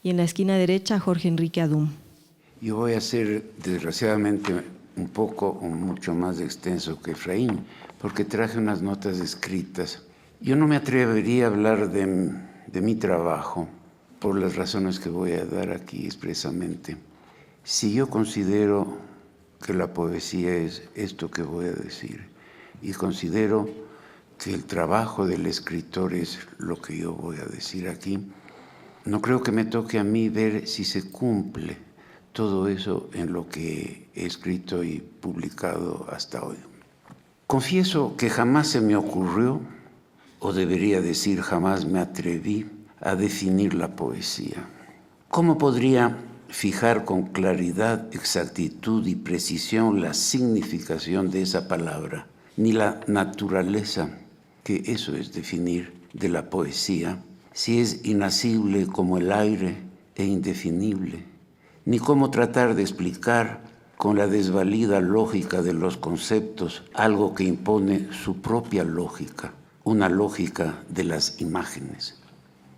Y en la esquina derecha, Jorge Enrique Adum. Yo voy a ser, desgraciadamente, un poco o mucho más extenso que Efraín, porque traje unas notas escritas. Yo no me atrevería a hablar de mi trabajo, por las razones que voy a dar aquí expresamente. Si yo considero que la poesía es esto que voy a decir, y considero que el trabajo del escritor es lo que yo voy a decir aquí, no creo que me toque a mí ver si se cumple todo eso en lo que he escrito y publicado hasta hoy. Confieso que jamás se me ocurrió, o debería decir jamás me atreví, a definir la poesía. ¿Cómo podría fijar con claridad, exactitud y precisión la significación de esa palabra, ni la naturaleza, que eso es definir, de la poesía, si es inasible como el aire e indefinible, ni cómo tratar de explicar con la desvalida lógica de los conceptos algo que impone su propia lógica, una lógica de las imágenes?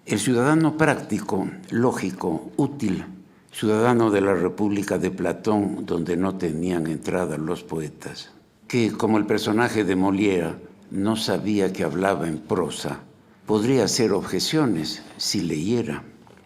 El ciudadano práctico, lógico, útil, ciudadano de la República de Platón, donde no tenían entrada los poetas, que, como el personaje de Molière, no sabía que hablaba en prosa, podría hacer objeciones si leyera.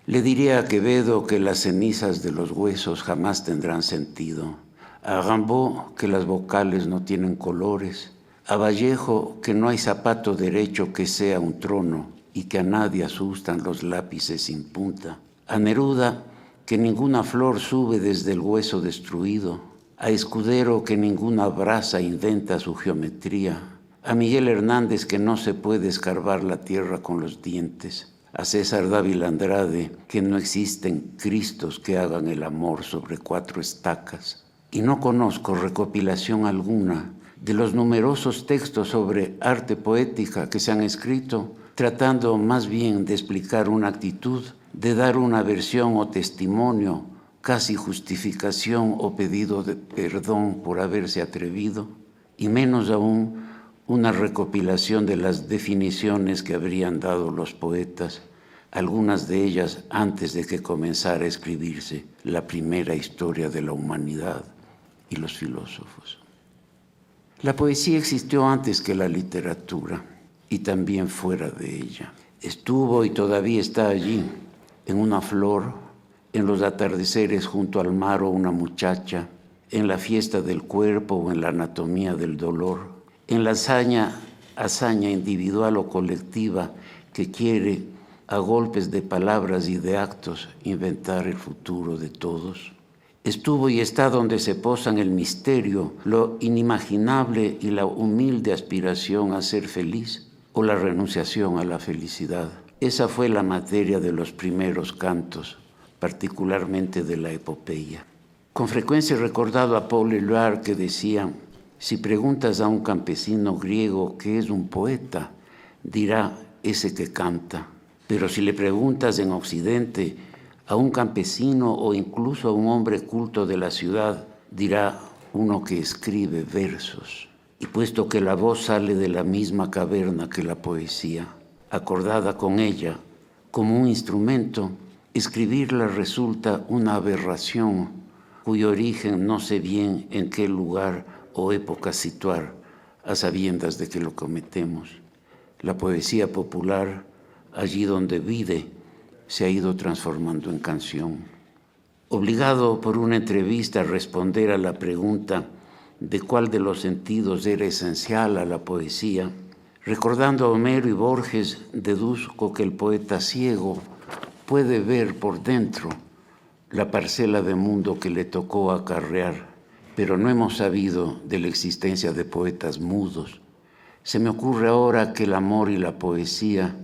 Le diría a Quevedo que las cenizas de los huesos jamás tendrán sentido, a Rimbaud que las vocales no tienen colores, a Vallejo que no hay zapato derecho que sea un trono y que a nadie asustan los lápices sin punta, a Neruda que ninguna flor sube desde el hueso destruido, a Escudero que ninguna brasa inventa su geometría, a Miguel Hernández que no se puede escarbar la tierra con los dientes, a César Dávila Andrade que no existen Cristos que hagan el amor sobre 4 estacas. Y no conozco recopilación alguna de los numerosos textos sobre arte poética que se han escrito, tratando más bien de explicar una actitud, de dar una versión o testimonio, casi justificación o pedido de perdón por haberse atrevido, y menos aún una recopilación de las definiciones que habrían dado los poetas, algunas de ellas antes de que comenzara a escribirse la primera historia de la humanidad y los filósofos. La poesía existió antes que la literatura y también fuera de ella. Estuvo y todavía está allí, en una flor, en los atardeceres junto al mar o una muchacha, en la fiesta del cuerpo o en la anatomía del dolor, en la hazaña individual o colectiva que quiere, a golpes de palabras y de actos, inventar el futuro de todos. Estuvo y está donde se posan el misterio, lo inimaginable y la humilde aspiración a ser feliz o la renunciación a la felicidad. Esa fue la materia de los primeros cantos, particularmente de la epopeya. Con frecuencia he recordado a Paul Éluard que decía: si preguntas a un campesino griego qué es un poeta, dirá ese que canta. Pero si le preguntas en Occidente a un campesino o incluso a un hombre culto de la ciudad, dirá uno que escribe versos. Y puesto que la voz sale de la misma caverna que la poesía, acordada con ella como un instrumento, escribirla resulta una aberración cuyo origen no sé bien en qué lugar o época situar, a sabiendas de que lo cometemos. La poesía popular, allí donde vive, se ha ido transformando en canción. Obligado por una entrevista a responder a la pregunta de cuál de los sentidos era esencial a la poesía, recordando a Homero y Borges, deduzco que el poeta ciego puede ver por dentro la parcela de mundo que le tocó acarrear, pero no hemos sabido de la existencia de poetas mudos. Se me ocurre ahora que el amor y la poesía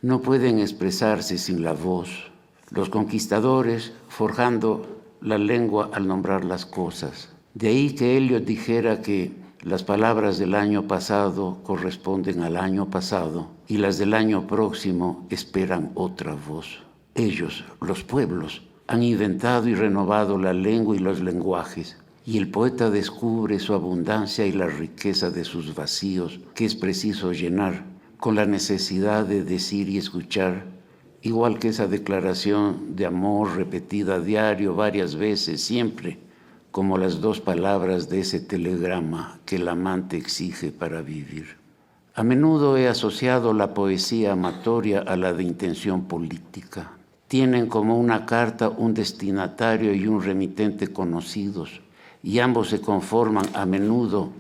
no pueden expresarse sin la voz. Los conquistadores forjando la lengua al nombrar las cosas. De ahí que Eliot dijera que las palabras del año pasado corresponden al año pasado y las del año próximo esperan otra voz. Ellos, los pueblos, han inventado y renovado la lengua y los lenguajes, y el poeta descubre su abundancia y la riqueza de sus vacíos que es preciso llenar con la necesidad de decir y escuchar igual que esa declaración de amor repetida a diario varias veces, siempre como las 2 palabras de ese telegrama que el amante exige para vivir. A menudo he asociado la poesía amatoria a la de intención política. Tienen como una carta un destinatario y un remitente conocidos, y ambos se conforman a menudo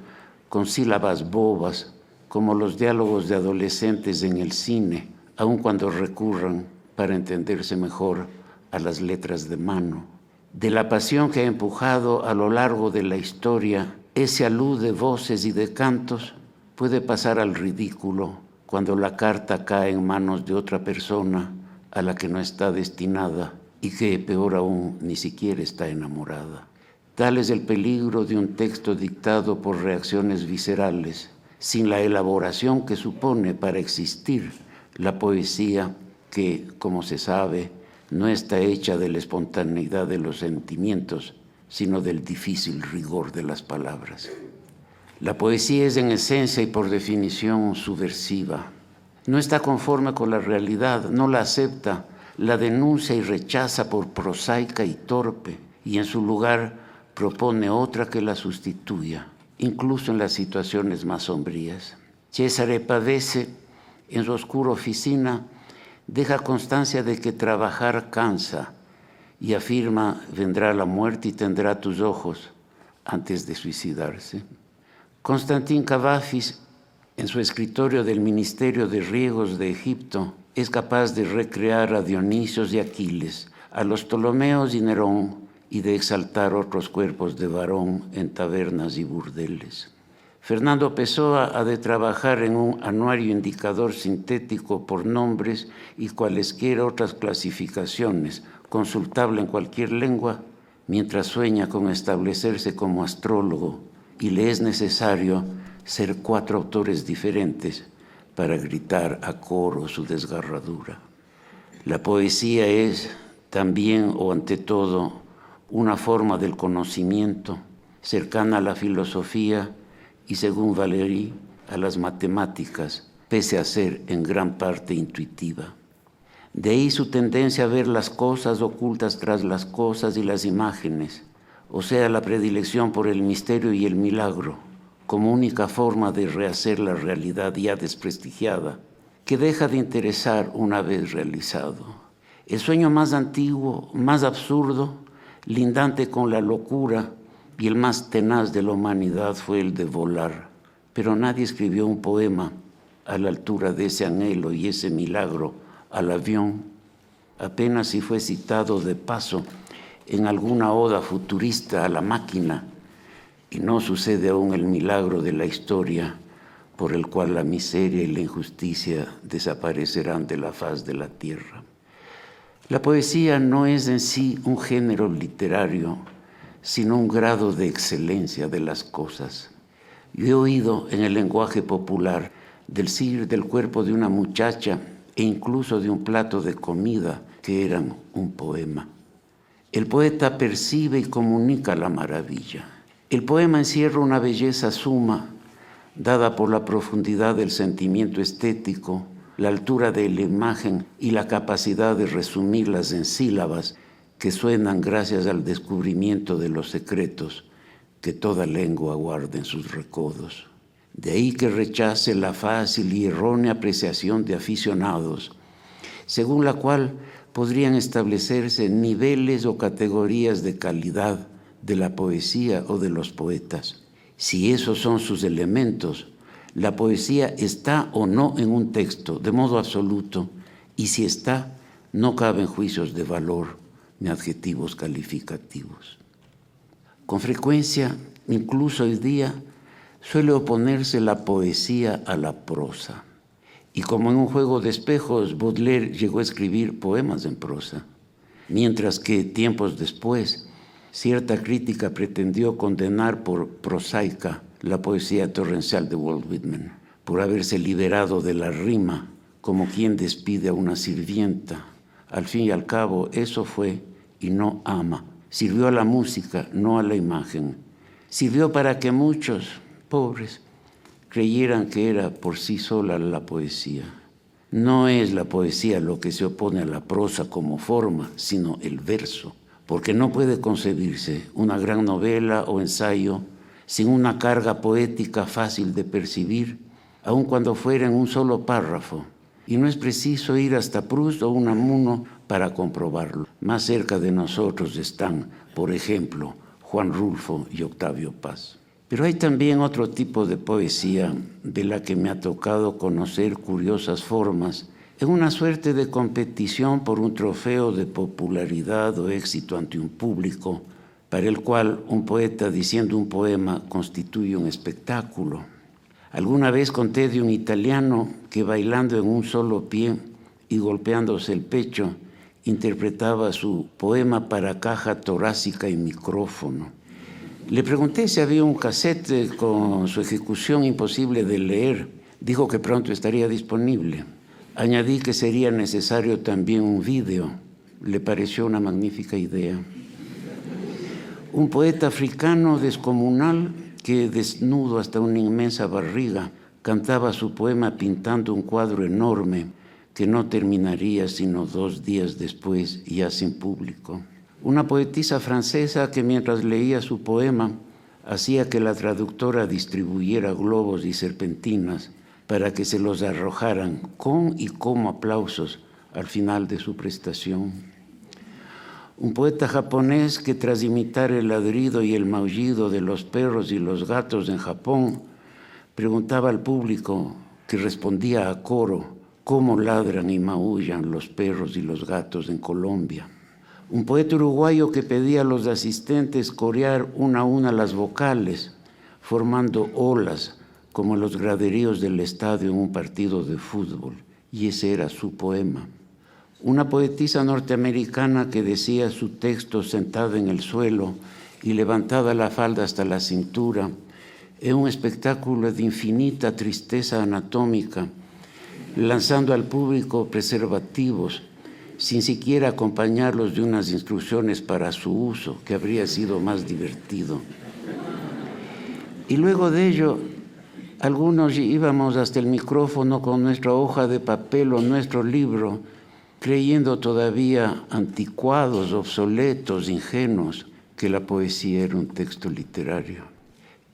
con sílabas bobas, como los diálogos de adolescentes en el cine, aun cuando recurran, para entenderse mejor, a las letras de mano. De la pasión que ha empujado a lo largo de la historia ese alud de voces y de cantos, puede pasar al ridículo cuando la carta cae en manos de otra persona a la que no está destinada y que, peor aún, ni siquiera está enamorada. Tal es el peligro de un texto dictado por reacciones viscerales, sin la elaboración que supone para existir la poesía que, como se sabe, no está hecha de la espontaneidad de los sentimientos, sino del difícil rigor de las palabras. La poesía es en esencia y por definición subversiva. No está conforme con la realidad, no la acepta, la denuncia y rechaza por prosaica y torpe, y en su lugar propone otra que la sustituya, incluso en las situaciones más sombrías. Cesare Pavese, en su oscura oficina, deja constancia de que trabajar cansa y afirma: vendrá la muerte y tendrá tus ojos, antes de suicidarse. Constantín Cavafis, en su escritorio del Ministerio de Riegos de Egipto, es capaz de recrear a Dionisios y Aquiles, a los Ptolomeos y Nerón, y de exaltar otros cuerpos de varón en tabernas y burdeles. Fernando Pessoa ha de trabajar en un anuario indicador sintético por nombres y cualesquiera otras clasificaciones, consultable en cualquier lengua, mientras sueña con establecerse como astrólogo y le es necesario ser 4 autores diferentes para gritar a coro su desgarradura. La poesía es también o ante todo una forma del conocimiento cercana a la filosofía y, según Valéry, a las matemáticas, pese a ser en gran parte intuitiva. De ahí su tendencia a ver las cosas ocultas tras las cosas y las imágenes, o sea, la predilección por el misterio y el milagro, como única forma de rehacer la realidad ya desprestigiada, que deja de interesar una vez realizado. El sueño más antiguo, más absurdo, lindante con la locura y el más tenaz de la humanidad fue el de volar, pero nadie escribió un poema a la altura de ese anhelo y ese milagro al avión, apenas si fue citado de paso en alguna oda futurista a la máquina, y no sucede aún el milagro de la historia por el cual la miseria y la injusticia desaparecerán de la faz de la tierra. La poesía no es en sí un género literario, sino un grado de excelencia de las cosas. Yo he oído en el lenguaje popular decir del cuerpo de una muchacha e incluso de un plato de comida que eran un poema. El poeta percibe y comunica la maravilla. El poema encierra una belleza suma, dada por la profundidad del sentimiento estético, la altura de la imagen y la capacidad de resumirlas en sílabas que suenan gracias al descubrimiento de los secretos que toda lengua guarda en sus recodos. De ahí que rechace la fácil y errónea apreciación de aficionados, según la cual podrían establecerse niveles o categorías de calidad de la poesía o de los poetas. Si esos son sus elementos, la poesía está o no en un texto de modo absoluto, y si está, no caben juicios de valor ni adjetivos calificativos. Con frecuencia, incluso hoy día, suele oponerse la poesía a la prosa. Y como en un juego de espejos, Baudelaire llegó a escribir poemas en prosa, mientras que tiempos después, cierta crítica pretendió condenar por prosaica la poesía torrencial de Walt Whitman, por haberse liberado de la rima, como quien despide a una sirvienta. Al fin y al cabo, eso fue y no ama. Sirvió a la música, no a la imagen. Sirvió para que muchos, pobres, creyeran que era por sí sola la poesía. No es la poesía lo que se opone a la prosa como forma, sino el verso, porque no puede concebirse una gran novela o ensayo sin una carga poética fácil de percibir, aun cuando fuera en un solo párrafo. Y no es preciso ir hasta Proust o Unamuno para comprobarlo. Más cerca de nosotros están, por ejemplo, Juan Rulfo y Octavio Paz. Pero hay también otro tipo de poesía de la que me ha tocado conocer curiosas formas en una suerte de competición por un trofeo de popularidad o éxito ante un público para el cual un poeta diciendo un poema constituye un espectáculo. Alguna vez conté de un italiano que bailando en un solo pie y golpeándose el pecho interpretaba su poema para caja torácica y micrófono. Le pregunté si había un cassette con su ejecución imposible de leer. Dijo que pronto estaría disponible. Añadí que sería necesario también un vídeo. Le pareció una magnífica idea. Un poeta africano descomunal que, desnudo hasta una inmensa barriga, cantaba su poema pintando un cuadro enorme que no terminaría sino 2 días después, ya sin público. Una poetisa francesa que mientras leía su poema hacía que la traductora distribuyera globos y serpentinas para que se los arrojaran con y como aplausos al final de su prestación. Un poeta japonés que tras imitar el ladrido y el maullido de los perros y los gatos en Japón, preguntaba al público, que respondía a coro, cómo ladran y maullan los perros y los gatos en Colombia. Un poeta uruguayo que pedía a los asistentes corear una a una las vocales, formando olas como los graderíos del estadio en un partido de fútbol, y ese era su poema. Una poetisa norteamericana que decía su texto sentada en el suelo y levantada la falda hasta la cintura, en un espectáculo de infinita tristeza anatómica, lanzando al público preservativos, sin siquiera acompañarlos de unas instrucciones para su uso, que habría sido más divertido. Y luego de ello, algunos íbamos hasta el micrófono con nuestra hoja de papel o nuestro libro, creyendo todavía anticuados, obsoletos, ingenuos, que la poesía era un texto literario.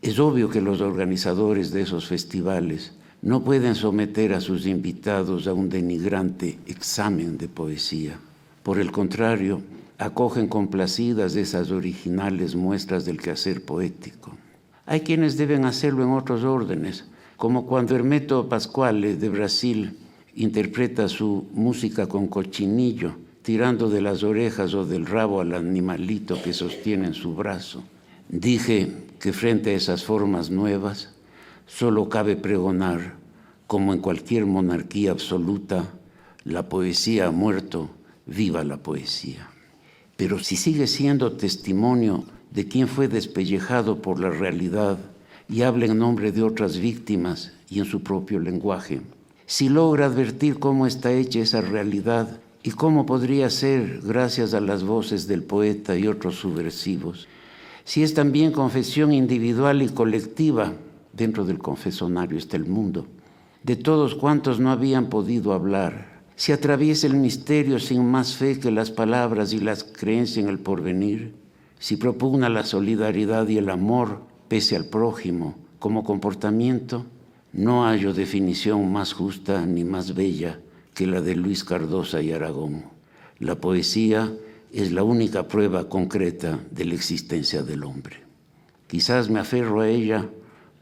Es obvio que los organizadores de esos festivales no pueden someter a sus invitados a un denigrante examen de poesía. Por el contrario, acogen complacidas esas originales muestras del quehacer poético. Hay quienes deben hacerlo en otros órdenes, como cuando Hermeto Pascoale de Brasil interpreta su música con cochinillo, tirando de las orejas o del rabo al animalito que sostiene en su brazo. Dije que frente a esas formas nuevas, solo cabe pregonar, como en cualquier monarquía absoluta, la poesía ha muerto, viva la poesía. Pero si sigue siendo testimonio de quien fue despellejado por la realidad y habla en nombre de otras víctimas y en su propio lenguaje, si logra advertir cómo está hecha esa realidad y cómo podría ser gracias a las voces del poeta y otros subversivos, si es también confesión individual y colectiva, dentro del confesonario está el mundo, de todos cuantos no habían podido hablar, si atraviesa el misterio sin más fe que las palabras y las creencias en el porvenir, si propugna la solidaridad y el amor pese al prójimo como comportamiento, no hallo definición más justa ni más bella que la de Luis Cardosa y Aragón. La poesía es la única prueba concreta de la existencia del hombre. Quizás me aferro a ella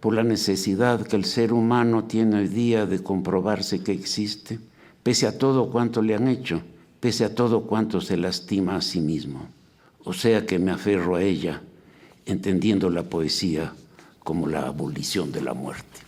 por la necesidad que el ser humano tiene hoy día de comprobarse que existe, pese a todo cuanto le han hecho, pese a todo cuanto se lastima a sí mismo. O sea que me aferro a ella, entendiendo la poesía como la abolición de la muerte.